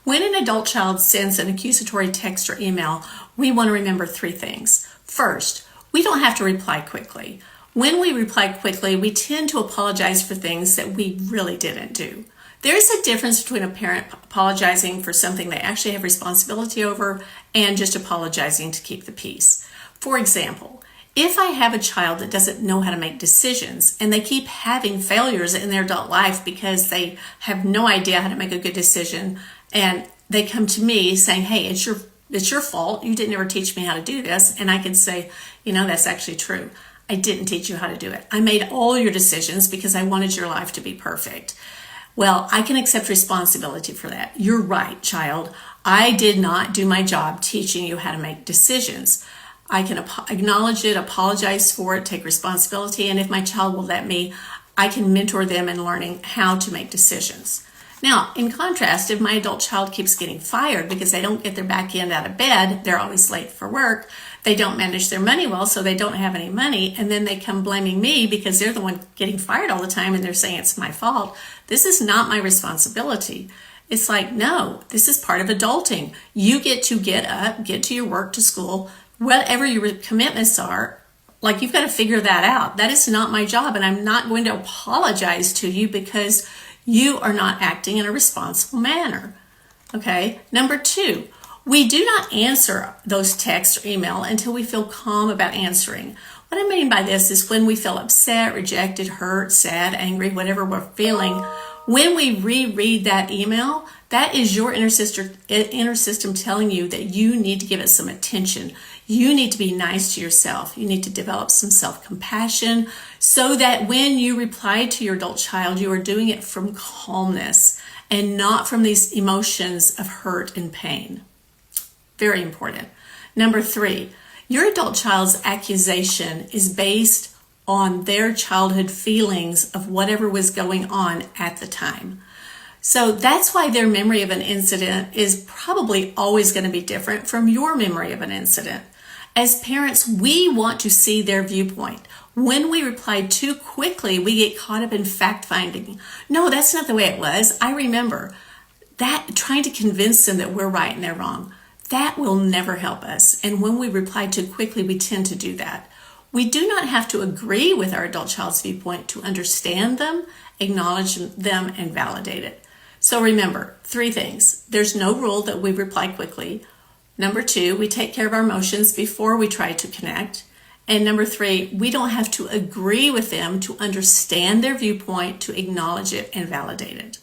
When an adult child sends an accusatory text or email, we want to remember three things. First, we don't have to reply quickly. When we reply quickly, we tend to apologize for things that we really didn't do. There's a difference between a parent apologizing for something they actually have responsibility over and just apologizing to keep the peace. For example, if I have a child that doesn't know how to make decisions and they keep having failures in their adult life because they have no idea how to make a good decision, and they come to me saying, hey, it's your fault. You didn't ever teach me how to do this. And I can say, that's actually true. I didn't teach you how to do it. I made all your decisions because I wanted your life to be perfect. Well, I can accept responsibility for that. You're right, child. I did not do my job teaching you how to make decisions. I can acknowledge it, apologize for it, take responsibility. And if my child will let me, I can mentor them in learning how to make decisions. Now, in contrast, if my adult child keeps getting fired because they don't get their back end out of bed, they're always late for work, they don't manage their money well, so they don't have any money, and then they come blaming me because they're the one getting fired all the time and they're saying it's my fault. This is not my responsibility. It's like, no, this is part of adulting. You get to get up, get to your work, to school, whatever your commitments are. Like, you've got to figure that out. That is not my job, and I'm not going to apologize to you because you are not acting in a responsible manner. Okay? Number two, we do not answer those texts or email until we feel calm about answering. What I mean by this is when we feel upset, rejected, hurt, sad, angry, whatever we're feeling, when we reread that email, that is your inner system telling you that you need to give it some attention. You need to be nice to yourself. You need to develop some self-compassion so that when you reply to your adult child, you are doing it from calmness and not from these emotions of hurt and pain. Very important. Number three, your adult child's accusation is based on their childhood feelings of whatever was going on at the time. So that's why their memory of an incident is probably always going to be different from your memory of an incident. As parents, we want to see their viewpoint. When we reply too quickly, we get caught up in fact-finding. No, that's not the way it was. I remember that, trying to convince them that we're right and they're wrong. That will never help us. And when we reply too quickly, we tend to do that. We do not have to agree with our adult child's viewpoint to understand them, acknowledge them, and validate it. So remember, three things. There's no rule that we reply quickly. Number two, we take care of our emotions before we try to connect. And number three, we don't have to agree with them to understand their viewpoint, to acknowledge it and validate it.